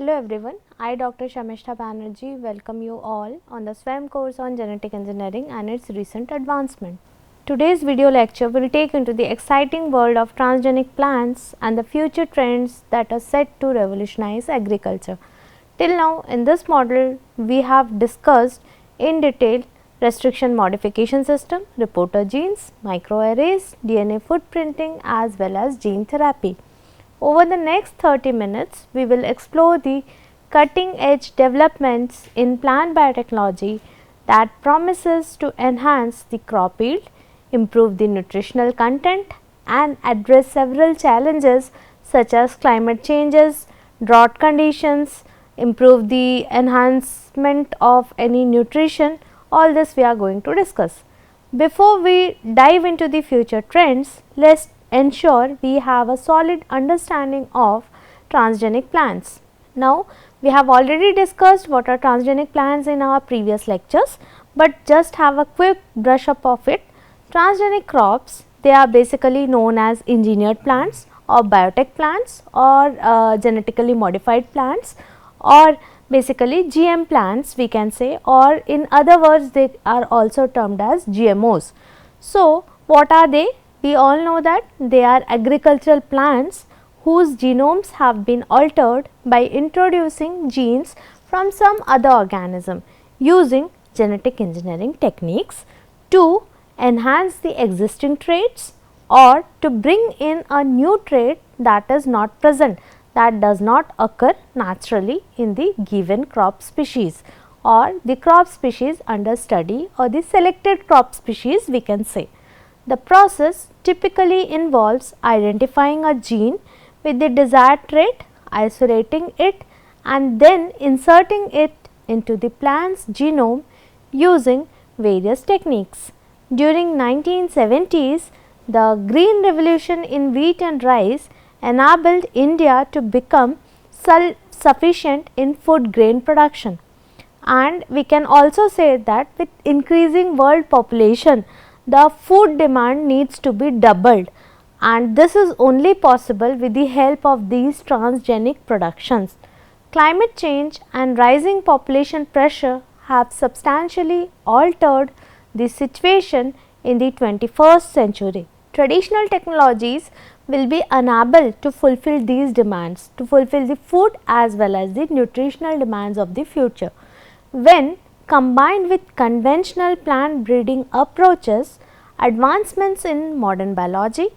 Hello everyone, I Dr. Shamishta Banerjee welcome you all on the SWAM course on genetic engineering and its recent advancement. Today's video lecture will take into the exciting world of transgenic plants and the future trends that are set to revolutionize agriculture. Till now in this model we have discussed in detail restriction modification system, reporter genes, microarrays, DNA footprinting as well as gene therapy. Over the next 30 minutes, we will explore the cutting edge developments in plant biotechnology that promises to enhance the crop yield, improve the nutritional content and address several challenges such as climate changes, drought conditions, improve the enhancement of any nutrition. All this we are going to discuss. Before we dive into the future trends, let's ensure we have a solid understanding of transgenic plants. Now, we have already discussed what are transgenic plants in our previous lectures, but just have a quick brush up of it. Transgenic crops, they are basically known as engineered plants or biotech plants or genetically modified plants or basically GM plants we can say, or in other words they are also termed as GMOs. So, what are they? We all know that they are agricultural plants whose genomes have been altered by introducing genes from some other organism using genetic engineering techniques to enhance the existing traits or to bring in a new trait that is not present, that does not occur naturally in the given crop species or the crop species under study or the selected crop species we can say. The process typically involves identifying a gene with the desired trait, isolating it and then inserting it into the plant's genome using various techniques. During 1970s, the green revolution in wheat and rice enabled India to become self-sufficient in food grain production. And we can also say that with increasing world population, the food demand needs to be doubled and this is only possible with the help of these transgenic productions. Climate change and rising population pressure have substantially altered the situation in the 21st century. Traditional technologies will be unable to fulfill these demands, to fulfill the food as well as the nutritional demands of the future. When combined with conventional plant breeding approaches, advancements in modern biology,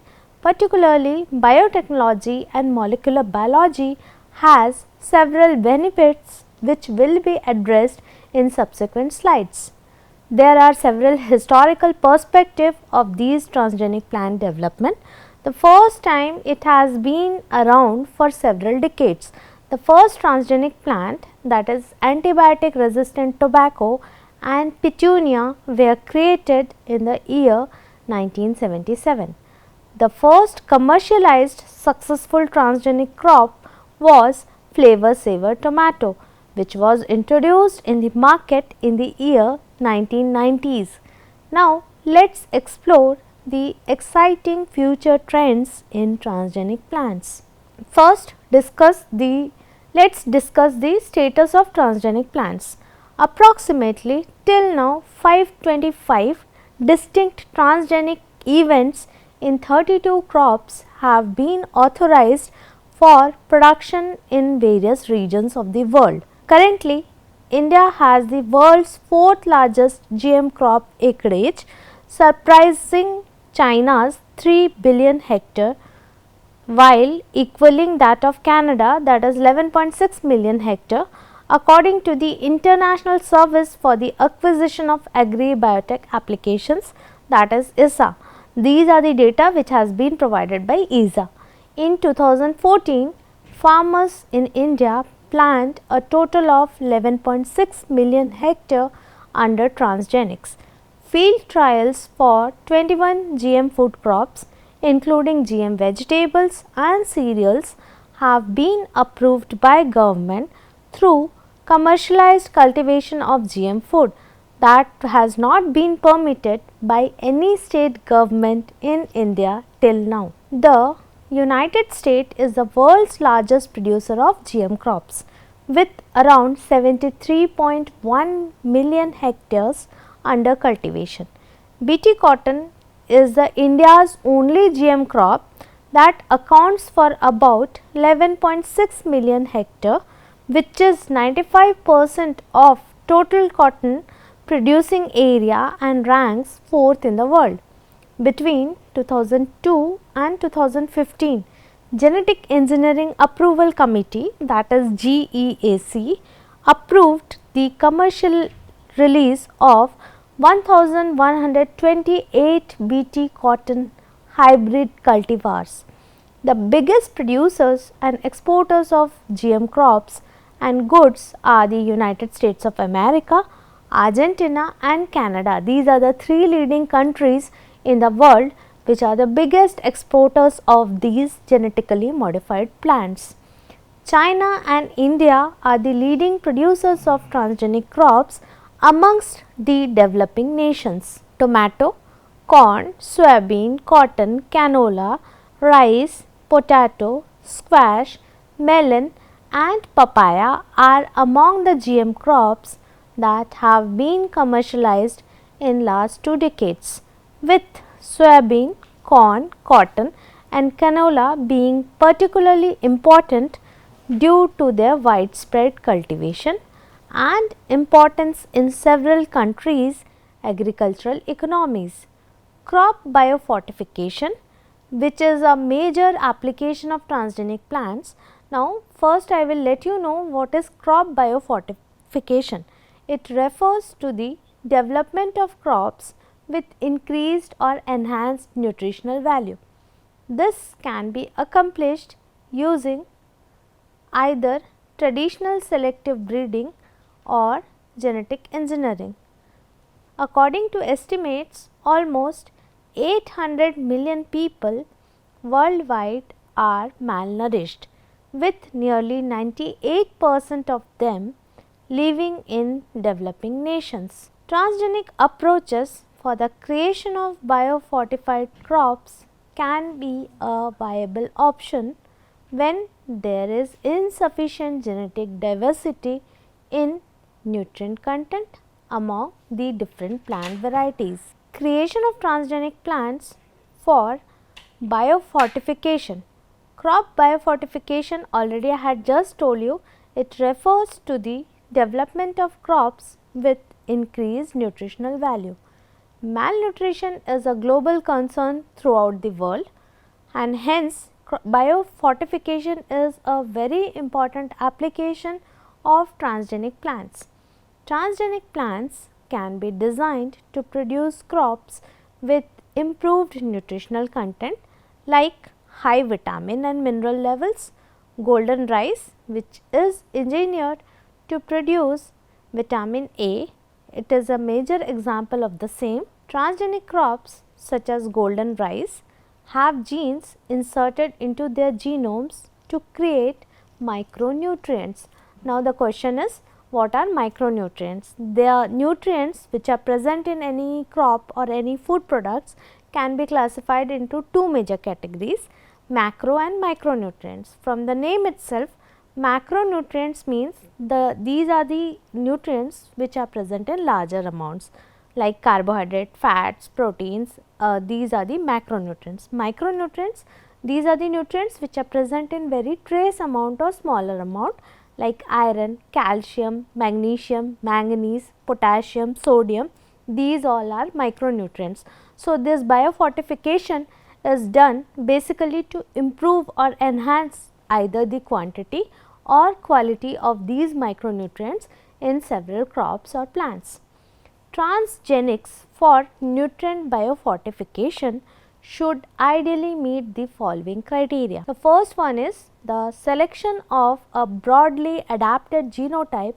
particularly biotechnology and molecular biology, has several benefits which will be addressed in subsequent slides. There are several historical perspectives of these transgenic plant development. The first time it has been around for several decades. The first transgenic plant, that is antibiotic resistant tobacco and petunia, were created in the year 1977. The first commercialized successful transgenic crop was flavor saver tomato, which was introduced in the market in the year 1990s. Now, let us explore the exciting future trends in transgenic plants. First, let us discuss the status of transgenic plants. Approximately till now 525 distinct transgenic events in 32 crops have been authorized for production in various regions of the world. Currently, India has the world's 4th largest GM crop acreage, surpassing China's 3 billion hectare, while equaling that of Canada, that is 11.6 million hectare, according to the International Service for the Acquisition of Agri-Biotech Applications, that is ISA. These are the data which has been provided by ISA. In 2014, farmers in India plant a total of 11.6 million hectare under transgenics. Field trials for 21 GM food crops, including GM vegetables and cereals, have been approved by government through commercialized cultivation of GM food that has not been permitted by any state government in India till now. The United States is the world's largest producer of GM crops, with around 73.1 million hectares under cultivation. BT cotton is the India's only GM crop that accounts for about 11.6 million hectare, which is 95% of total cotton producing area and ranks 4th in the world. Between 2002 and 2015, Genetic Engineering Approval Committee, that is GEAC, approved the commercial release of 1128 BT cotton hybrid cultivars. The biggest producers and exporters of GM crops and goods are the United States of America, Argentina and Canada. These are the three leading countries in the world which are the biggest exporters of these genetically modified plants. China and India are the leading producers of transgenic crops amongst the developing nations. Tomato, corn, soybean, cotton, canola, rice, potato, squash, melon and papaya are among the GM crops that have been commercialized in last 2 decades, with soybean, corn, cotton and canola being particularly important due to their widespread cultivation and importance in several countries' agricultural economies. Crop biofortification, which is a major application of transgenic plants. Now, first I will let you know what is crop biofortification. It refers to the development of crops with increased or enhanced nutritional value. This can be accomplished using either traditional selective breeding or genetic engineering. According to estimates, almost 800 million people worldwide are malnourished, with nearly 98% of them living in developing nations. Transgenic approaches for the creation of biofortified crops can be a viable option when there is insufficient genetic diversity in nutrient content among the different plant varieties. Creation of transgenic plants for biofortification. Crop biofortification, already I had just told you, it refers to the development of crops with increased nutritional value. Malnutrition is a global concern throughout the world, and hence biofortification is a very important application of transgenic plants. Transgenic plants can be designed to produce crops with improved nutritional content like high vitamin and mineral levels, golden rice, which is engineered to produce vitamin A. It is a major example of the same. Transgenic crops such as golden rice have genes inserted into their genomes to create micronutrients. Now, the question is, what are micronutrients? They are nutrients which are present in any crop or any food products can be classified into two major categories, macro and micronutrients. From the name itself, macronutrients means these are the nutrients which are present in larger amounts like carbohydrate, fats, proteins, these are the macronutrients. Micronutrients, these are the nutrients which are present in very trace amount or smaller amount like iron, calcium, magnesium, manganese, potassium, sodium, these all are micronutrients. So, this biofortification is done basically to improve or enhance either the quantity or quality of these micronutrients in several crops or plants. Transgenics for nutrient biofortification should ideally meet the following criteria. The first one is the selection of a broadly adapted genotype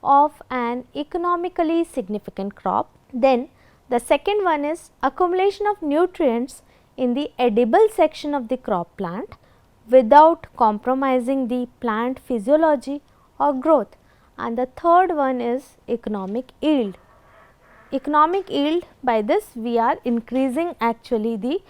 of an economically significant crop. Then the second one is accumulation of nutrients in the edible section of the crop plant without compromising the plant physiology or growth, and the third one is economic yield. Economic yield, by this we are increasing actually the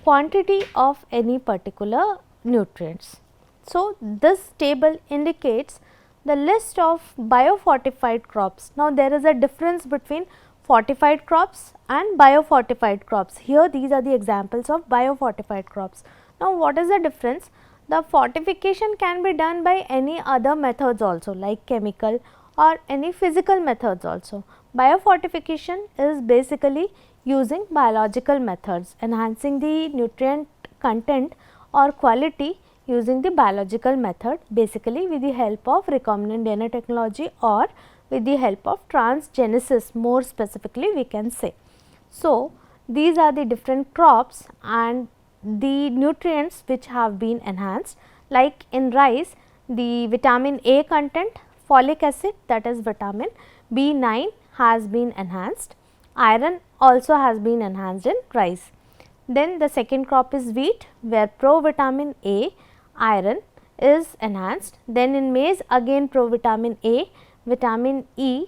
quantity of any particular nutrients. So, this table indicates the list of biofortified crops. Now, there is a difference between fortified crops and biofortified crops. Here these are the examples of biofortified crops. Now, what is the difference? The fortification can be done by any other methods also, like chemical or any physical methods also. Biofortification is basically using biological methods, enhancing the nutrient content or quality using the biological method, basically with the help of recombinant DNA technology or with the help of transgenesis, more specifically we can say. So, these are the different crops and the nutrients which have been enhanced, like in rice the vitamin A content, folic acid, that is vitamin B9 has been enhanced, iron also has been enhanced in rice. Then the second crop is wheat, where provitamin A, iron is enhanced. Then in maize again provitamin A, vitamin E,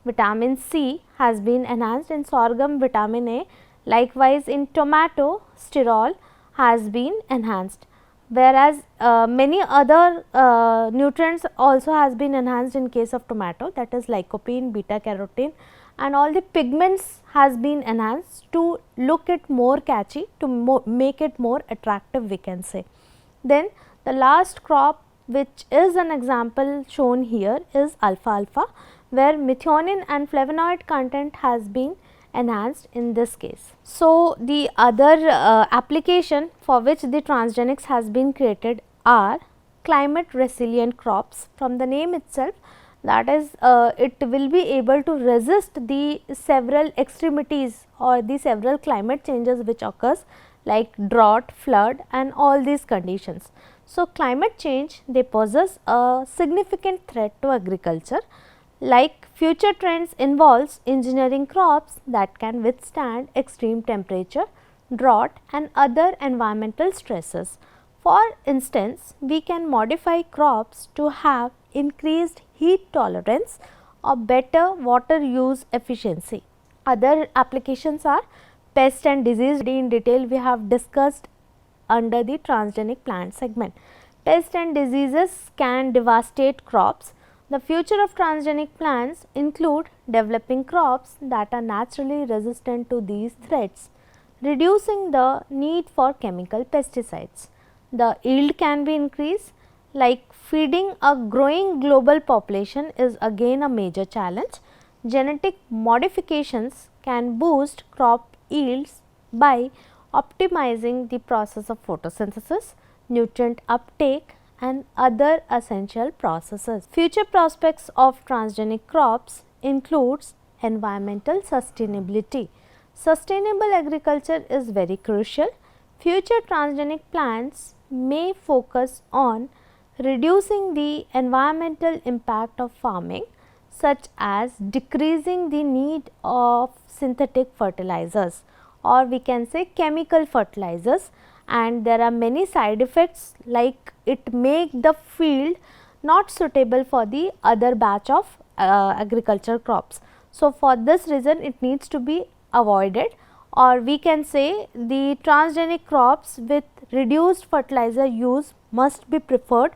vitamin C has been enhanced. In sorghum vitamin A, likewise in tomato sterol has been enhanced, whereas many other nutrients also has been enhanced in case of tomato, that is lycopene, beta carotene, and all the pigments has been enhanced to look it more catchy, to make it more attractive we can say. Then the last crop which is an example shown here is alfalfa, where methionine and flavonoid content has been enhanced in this case. So, the other application for which the transgenics has been created are climate resilient crops. From the name itself, that is it will be able to resist the several extremities or the several climate changes which occurs, like drought, flood and all these conditions. So, climate change, they possess a significant threat to agriculture. Like future trends involves engineering crops that can withstand extreme temperature, drought and other environmental stresses. For instance, we can modify crops to have increased heat tolerance or better water use efficiency. Other applications are pest and disease. In detail we have discussed under the transgenic plant segment. Pests and diseases can devastate crops. The future of transgenic plants include developing crops that are naturally resistant to these threats, reducing the need for chemical pesticides. The yield can be increased, like feeding a growing global population is again a major challenge. Genetic modifications can boost crop yields by optimizing the process of photosynthesis, nutrient uptake and other essential processes. Future prospects of transgenic crops includes environmental sustainability. Sustainable agriculture is very crucial. Future transgenic plants may focus on reducing the environmental impact of farming, such as decreasing the need of synthetic fertilizers, or we can say chemical fertilizers, and there are many side effects, like it make the field not suitable for the other batch of agriculture crops. So, for this reason it needs to be avoided, or we can say the transgenic crops with reduced fertilizer use must be preferred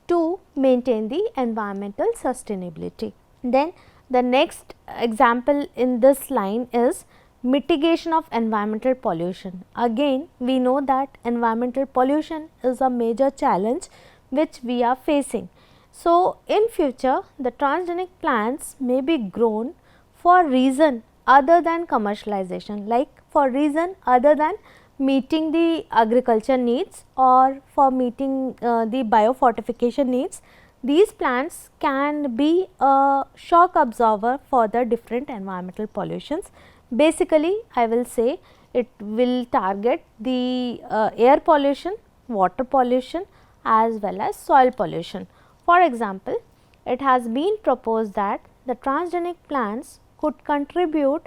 to maintain the environmental sustainability. Then the next example in this line is mitigation of environmental pollution. Again we know that environmental pollution is a major challenge which we are facing. So, in future the transgenic plants may be grown for reason other than commercialization, like for reason other than meeting the agriculture needs or for meeting the biofortification needs. These plants can be a shock absorber for the different environmental pollutions. Basically, I will say it will target the air pollution, water pollution as well as soil pollution. For example, it has been proposed that the transgenic plants could contribute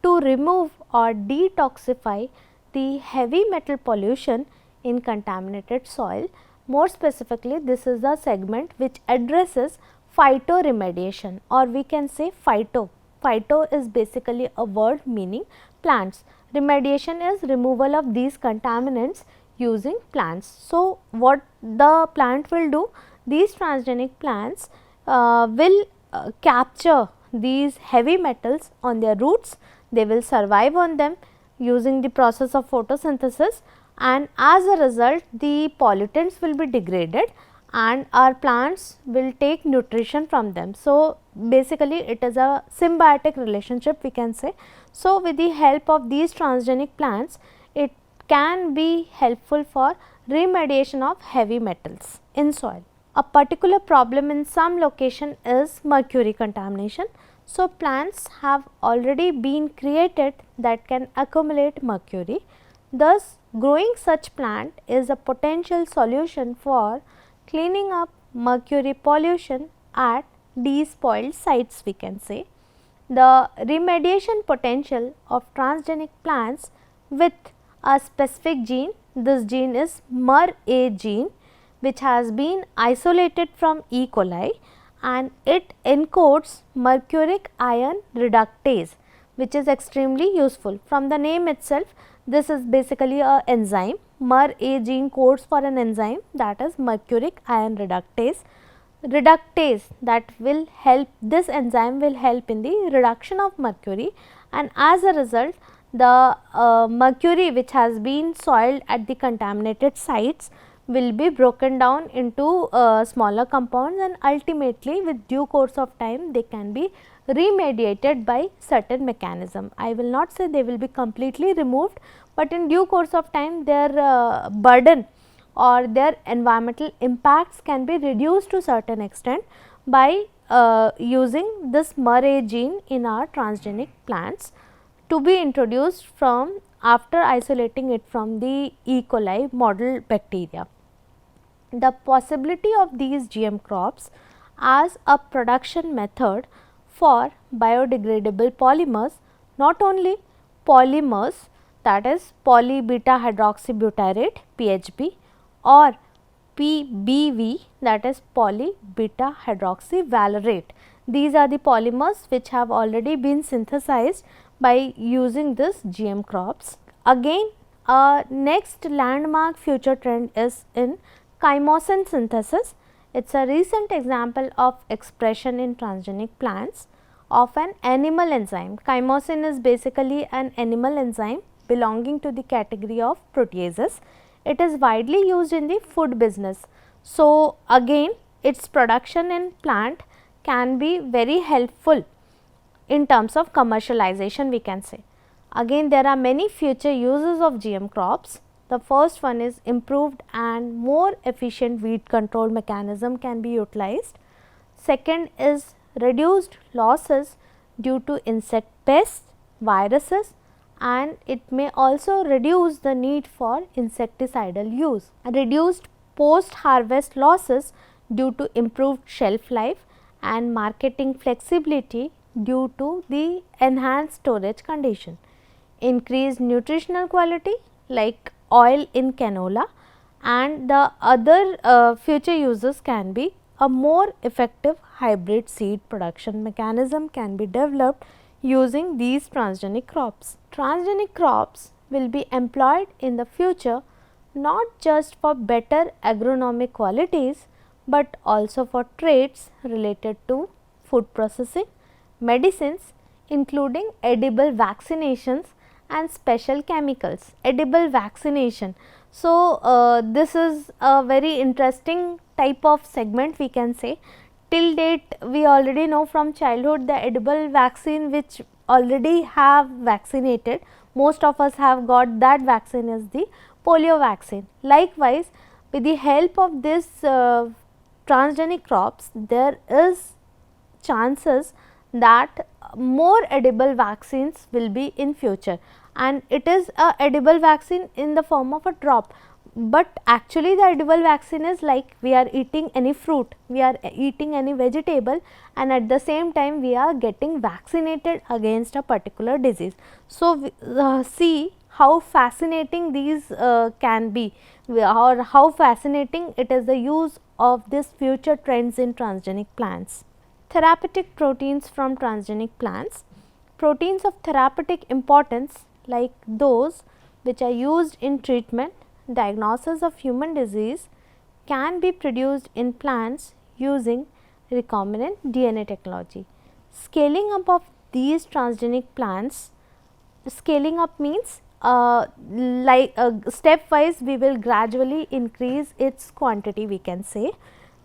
to remove or detoxify the heavy metal pollution in contaminated soil. More specifically, this is the segment which addresses phytoremediation, or we can say phyto. Phyto is basically a word meaning plants. Remediation is removal of these contaminants using plants. So, what the plant will do? These transgenic plants will capture these heavy metals on their roots. They will survive on them using the process of photosynthesis, and as a result the pollutants will be degraded and our plants will take nutrition from them. So, basically it is a symbiotic relationship we can say. So, with the help of these transgenic plants, it can be helpful for remediation of heavy metals in soil. A particular problem in some location is mercury contamination. So, plants have already been created that can accumulate mercury. Thus, growing such plant is a potential solution for cleaning up mercury pollution at despoiled sites we can say. The remediation potential of transgenic plants with a specific gene, this gene is MER-A gene, which has been isolated from E. coli, and it encodes mercuric iron reductase, which is extremely useful. From the name itself, this is basically a enzyme. MER-A gene codes for an enzyme, that is mercuric iron reductase. Reductase that will help, this enzyme will help in the reduction of mercury, and as a result the mercury which has been soiled at the contaminated sites will be broken down into smaller compounds, and ultimately with due course of time they can be remediated by certain mechanism. I will not say they will be completely removed, but in due course of time their burden or their environmental impacts can be reduced to certain extent by using this MER-A gene in our transgenic plants to be introduced from after isolating it from the E. coli model bacteria. The possibility of these GM crops as a production method for biodegradable polymers, not only polymers, that is poly beta hydroxybutyrate PHB or PBV, that is poly beta hydroxyvalerate. These are the polymers which have already been synthesized by using this GM crops. Again, next landmark future trend is in chymosin synthesis. It is a recent example of expression in transgenic plants of an animal enzyme. Chymosin is basically an animal enzyme belonging to the category of proteases. It is widely used in the food business. So, again its production in plant can be very helpful in terms of commercialization we can say. Again there are many future uses of GM crops. The first one is improved and more efficient weed control mechanism can be utilized. Second is reduced losses due to insect pests, viruses, and it may also reduce the need for insecticidal use. Reduced post harvest losses due to improved shelf life and marketing flexibility due to the enhanced storage condition. Increased nutritional quality like oil in canola, and the other future uses can be a more effective hybrid seed production mechanism can be developed using these transgenic crops. Transgenic crops will be employed in the future not just for better agronomic qualities, but also for traits related to food processing, medicines including edible vaccinations and special chemicals. Edible vaccination. So, this is a very interesting type of segment we can say. Till date we already know from childhood the edible vaccine which already have vaccinated, most of us have got that vaccine is the polio vaccine. Likewise, with the help of this transgenic crops, there is chances that more edible vaccines will be in future, and it is a edible vaccine in the form of a drop. But actually the edible vaccine is like we are eating any fruit, we are eating any vegetable, and at the same time we are getting vaccinated against a particular disease. So, see how fascinating these can be, or how fascinating it is the use of this future trends in transgenic plants. Therapeutic proteins from transgenic plants. Proteins of therapeutic importance like those which are used in treatment, diagnosis of human disease can be produced in plants using recombinant DNA technology. Scaling up of these transgenic plants, scaling up means stepwise we will gradually increase its quantity, we can say.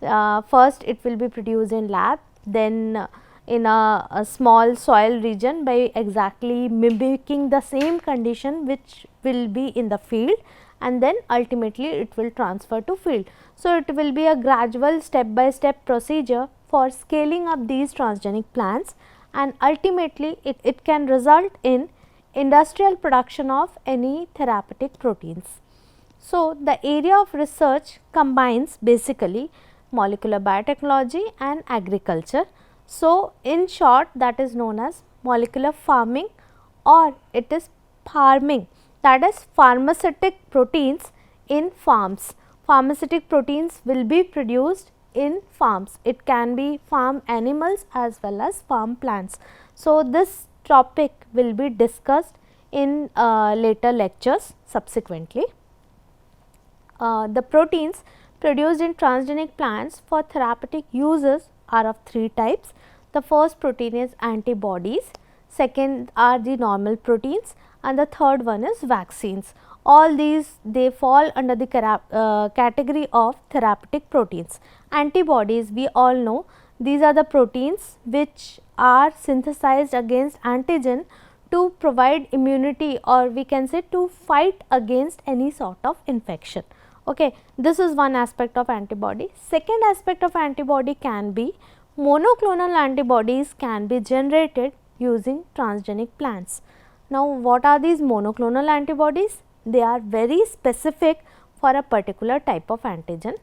First it will be produced in lab, then in a small soil region by exactly mimicking the same condition which will be in the field, and then ultimately it will transfer to field. So, it will be a gradual step by step procedure for scaling up these transgenic plants, and ultimately it can result in industrial production of any therapeutic proteins. So, the area of research combines basically molecular biotechnology and agriculture. So, in short, that is known as molecular farming, or it is farming, that is pharmaceutical proteins in farms. Pharmaceutical proteins will be produced in farms. It can be farm animals as well as farm plants. So, this topic will be discussed in later lectures subsequently. The proteins produced in transgenic plants for therapeutic uses are of three types. The first protein is antibodies, second are the normal proteins, and the third one is vaccines. All these they fall under the category of therapeutic proteins. Antibodies, we all know, these are the proteins which are synthesized against antigen to provide immunity, or we can say to fight against any sort of infection. Okay, this is one aspect of antibody. Second aspect of antibody can be monoclonal antibodies can be generated using transgenic plants. Now, what are these monoclonal antibodies? They are very specific for a particular type of antigen,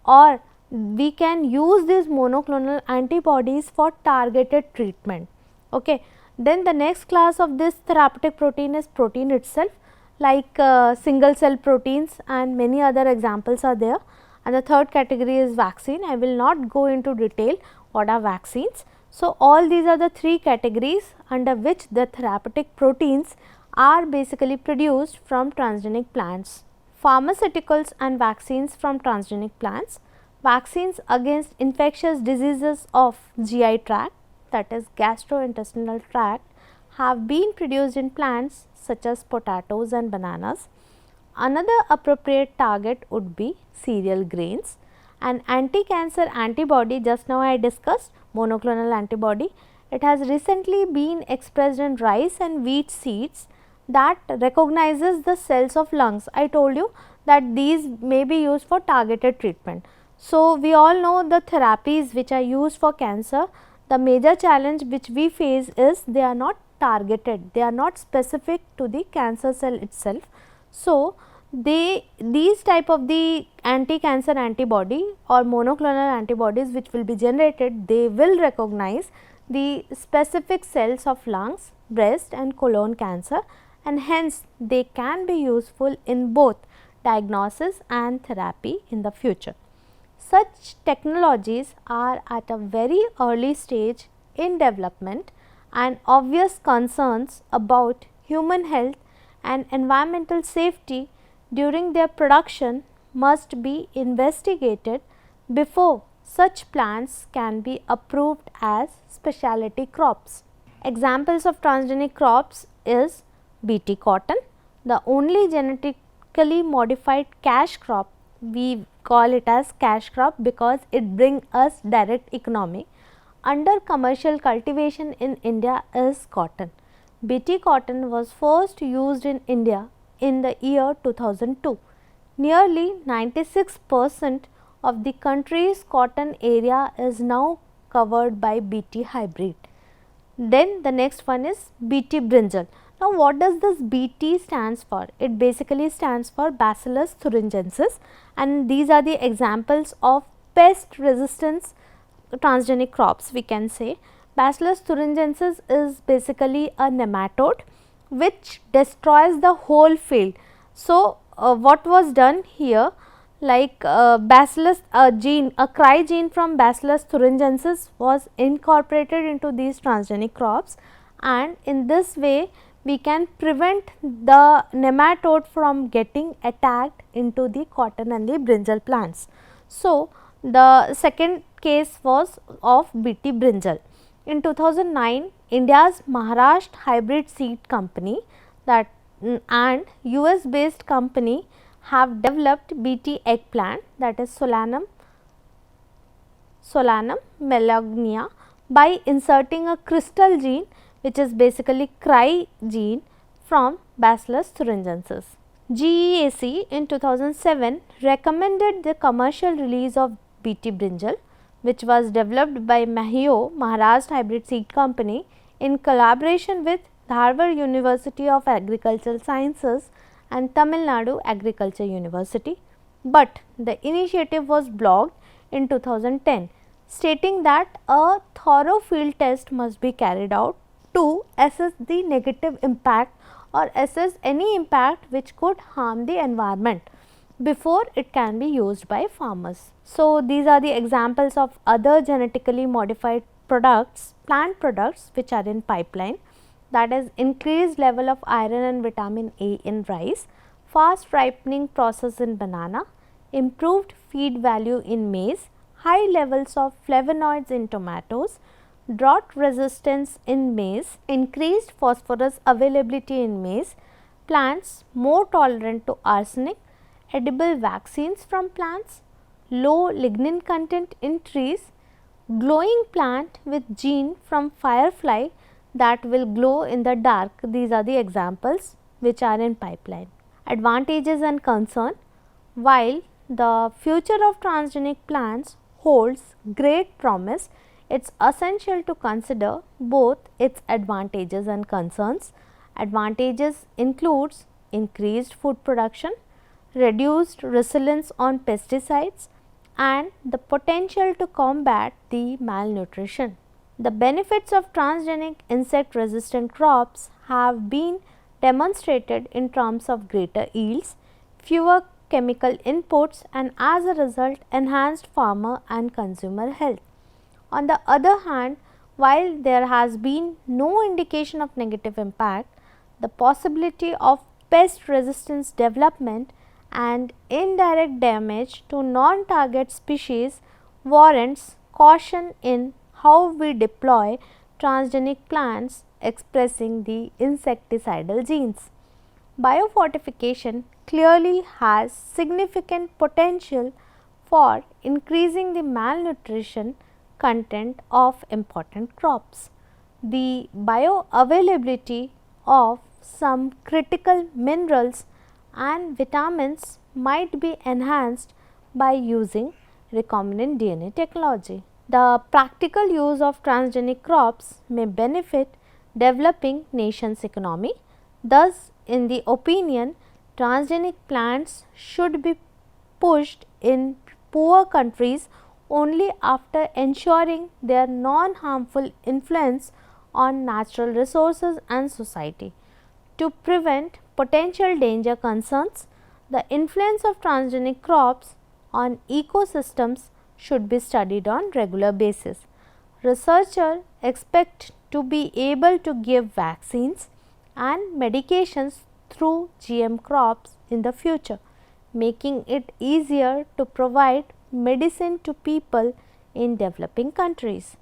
or we can use these monoclonal antibodies for targeted treatment. Okay. Then the next class of this therapeutic protein is protein itself, like single cell proteins, and many other examples are there. And the third category is vaccine. I will not go into detail what are vaccines. So, all these are the three categories under which the therapeutic proteins are basically produced from transgenic plants. Pharmaceuticals and vaccines from transgenic plants. Vaccines against infectious diseases of GI tract, that is gastrointestinal tract, have been produced in plants such as potatoes and bananas. Another appropriate target would be cereal grains. An anti-cancer antibody, just now I discussed monoclonal antibody, it has recently been expressed in rice and wheat seeds that recognizes the cells of lungs. I told you that these may be used for targeted treatment. So, we all know the therapies which are used for cancer, the major challenge which we face is they are not targeted, they are not specific to the cancer cell itself. So, these type of the anti-cancer antibody or monoclonal antibodies which will be generated, they will recognize the specific cells of lungs, breast and colon cancer, and hence they can be useful in both diagnosis and therapy in the future. Such technologies are at a very early stage in development, and obvious concerns about human health and environmental safety during their production must be investigated before such plants can be approved as specialty crops. Examples of transgenic crops is Bt cotton, the only genetically modified cash crop. We call it as cash crop because it brings us direct economy. Under commercial cultivation in India is cotton. Bt cotton was first used in India in the year 2002. Nearly 96% of the country's cotton area is now covered by Bt hybrid. Then the next one is Bt brinjal. Now, what does this Bt stands for? It basically stands for Bacillus thuringiensis, and these are the examples of pest resistance transgenic crops, we can say. Bacillus thuringiensis is basically a nematode which destroys the whole field. So, what was done here, like Bacillus gene, a cry gene from Bacillus thuringiensis was incorporated into these transgenic crops, and in this way we can prevent the nematode from getting attacked into the cotton and the brinjal plants. So, the second case was of BT brinjal. In 2009, India's Maharashtra Hybrid Seed Company and US based company have developed BT eggplant, that is Solanum melagnia, by inserting a crystal gene which is basically cry gene from Bacillus thuringiensis. GEAC in 2007 recommended the commercial release of BT brinjal, which was developed by Maharashtra Hybrid Seed Company in collaboration with Dharwad University of Agricultural Sciences and Tamil Nadu Agriculture University, but the initiative was blocked in 2010, stating that a thorough field test must be carried out to assess the negative impact or assess any impact which could harm the environment before it can be used by farmers. So, these are the examples of other genetically modified products, plant products which are in pipeline, that is increased level of iron and vitamin A in rice, fast ripening process in banana, improved feed value in maize, high levels of flavonoids in tomatoes, drought resistance in maize, increased phosphorus availability in maize, plants more tolerant to arsenic, edible vaccines from plants, low lignin content in trees, glowing plant with gene from firefly that will glow in the dark. These are the examples which are in pipeline. Advantages and concern: while the future of transgenic plants holds great promise, it is essential to consider both its advantages and concerns. Advantages includes increased food production, reduced resilience on pesticides, and the potential to combat the malnutrition. The benefits of transgenic insect resistant crops have been demonstrated in terms of greater yields, fewer chemical inputs, and as a result enhanced farmer and consumer health. On the other hand, while there has been no indication of negative impact, the possibility of pest resistance development and indirect damage to non-target species warrants caution in how we deploy transgenic plants expressing the insecticidal genes. Biofortification clearly has significant potential for increasing the malnutrition content of important crops. The bioavailability of some critical minerals and vitamins might be enhanced by using recombinant DNA technology. The practical use of transgenic crops may benefit developing nations' economy. Thus, in the opinion, transgenic plants should be pushed in poor countries only after ensuring their non-harmful influence on natural resources and society. To prevent potential danger concerns, the influence of transgenic crops on ecosystems should be studied on regular basis. Researchers expect to be able to give vaccines and medications through GM crops in the future, making it easier to provide medicine to people in developing countries.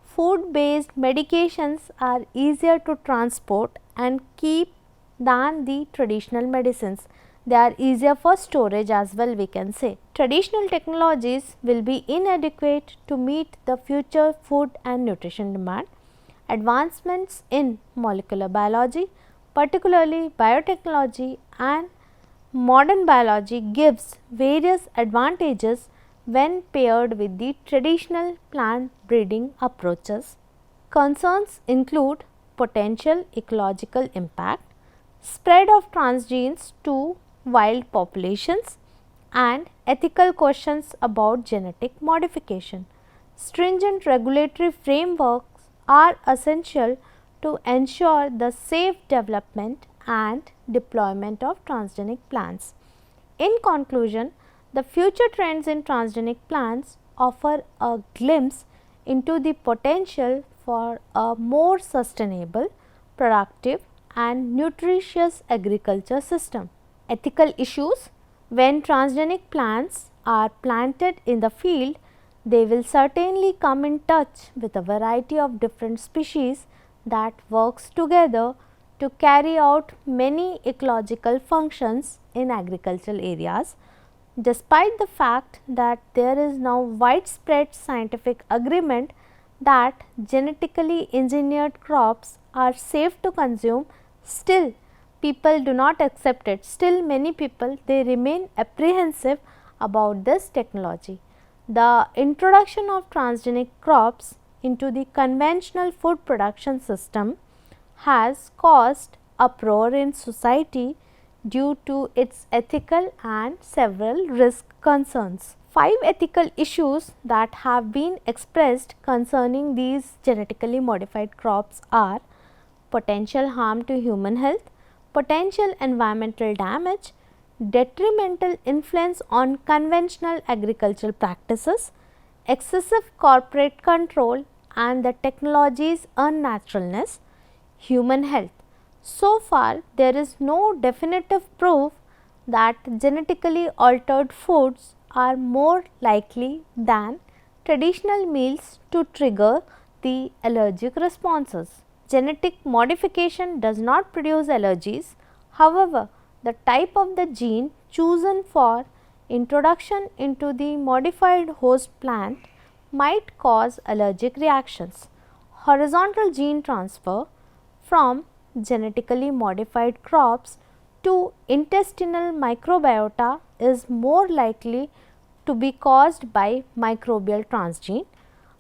Food based medications are easier to transport and keep than the traditional medicines. They are easier for storage as well, we can say. Traditional technologies will be inadequate to meet the future food and nutrition demand. Advancements in molecular biology, particularly biotechnology and modern biology, gives various advantages when paired with the traditional plant breeding approaches. Concerns include potential ecological impact, spread of transgenes to wild populations, and ethical questions about genetic modification. Stringent regulatory frameworks are essential to ensure the safe development and deployment of transgenic plants. In conclusion, the future trends in transgenic plants offer a glimpse into the potential for a more sustainable, productive, and nutritious agriculture system. Ethical issues: when transgenic plants are planted in the field, They will certainly come in touch with a variety of different species that works together to carry out many ecological functions in agricultural areas. Despite the fact that there is now widespread scientific agreement that genetically engineered crops are safe to consume, still people do not accept it. Still many people, they remain apprehensive about this technology. The introduction of transgenic crops into the conventional food production system has caused uproar in society due to its ethical and several risk concerns. 5 ethical issues that have been expressed concerning these genetically modified crops are: potential harm to human health, potential environmental damage, detrimental influence on conventional agricultural practices, excessive corporate control and the technology's unnaturalness, human health. So far, there is no definitive proof that genetically altered foods are more likely than traditional meals to trigger the allergic responses. Genetic modification does not produce allergies. However, the type of the gene chosen for introduction into the modified host plant might cause allergic reactions. Horizontal gene transfer from genetically modified crops to intestinal microbiota is more likely to be caused by microbial transgene.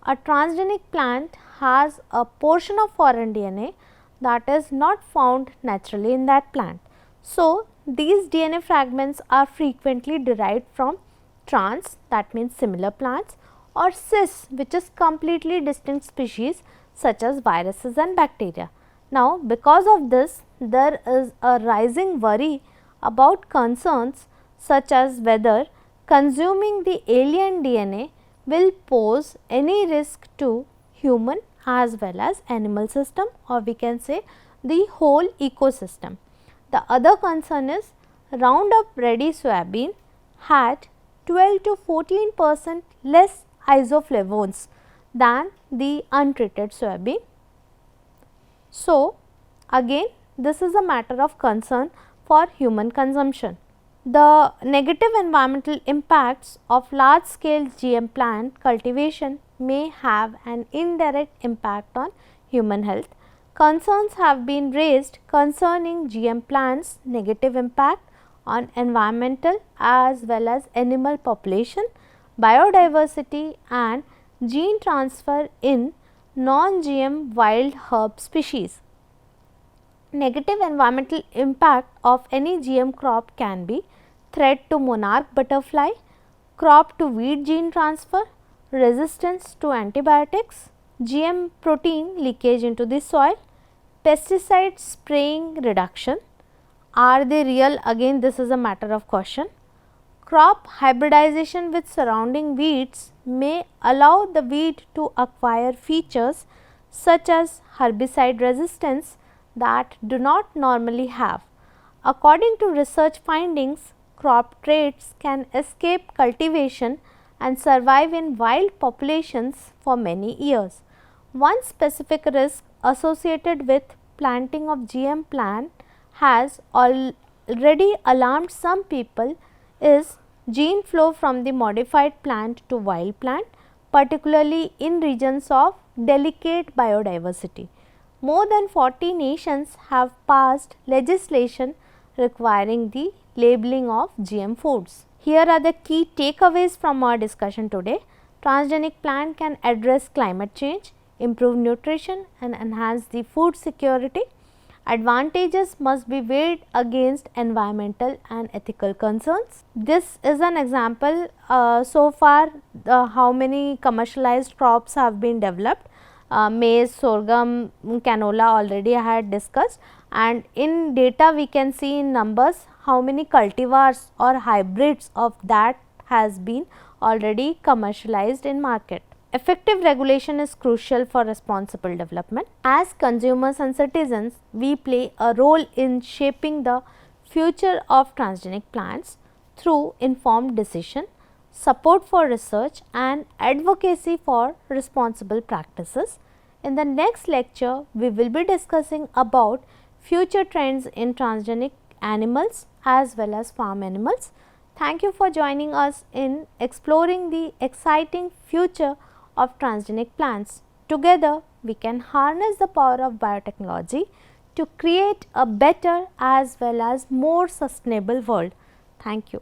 A transgenic plant has a portion of foreign DNA that is not found naturally in that plant. So, these DNA fragments are frequently derived from trans, that means similar plants, or cis, which is completely distinct species such as viruses and bacteria. Now, because of this, there is a rising worry about concerns such as whether consuming the alien DNA will pose any risk to human as well as animal system, or we can say the whole ecosystem. The other concern is Roundup Ready soybean had 12 to 14% less isoflavones than the untreated soybean. So, again this is a matter of concern for human consumption. The negative environmental impacts of large scale GM plant cultivation may have an indirect impact on human health. Concerns have been raised concerning GM plants' negative impact on environmental as well as animal population, biodiversity and gene transfer in non-GM wild herb species. Negative environmental impact of any GM crop can be threat to monarch butterfly, crop to weed gene transfer, resistance to antibiotics, GM protein leakage into the soil, pesticide spraying reduction. Are they real? Again this is a matter of question. Crop hybridization with surrounding weeds may allow the weed to acquire features such as herbicide resistance that do not normally have. According to research findings, crop traits can escape cultivation and survive in wild populations for many years. One specific risk associated with planting of GM plant has already alarmed some people is gene flow from the modified plant to wild plant, particularly in regions of delicate biodiversity. More than 40 nations have passed legislation requiring the labeling of GM foods. Here are the key takeaways from our discussion today. Transgenic plant can address climate change, improve nutrition and enhance the food security. Advantages must be weighed against environmental and ethical concerns. This is an example. So far how many commercialized crops have been developed. Maize, sorghum, canola already I had discussed, and in data we can see in numbers how many cultivars or hybrids of that has been already commercialized in market. Effective regulation is crucial for responsible development. As consumers and citizens, we play a role in shaping the future of transgenic plants through informed decision. support for research and advocacy for responsible practices. In the next lecture, we will be discussing about future trends in transgenic animals as well as farm animals. Thank you for joining us in exploring the exciting future of transgenic plants. Together, we can harness the power of biotechnology to create a better as well as more sustainable world. Thank you.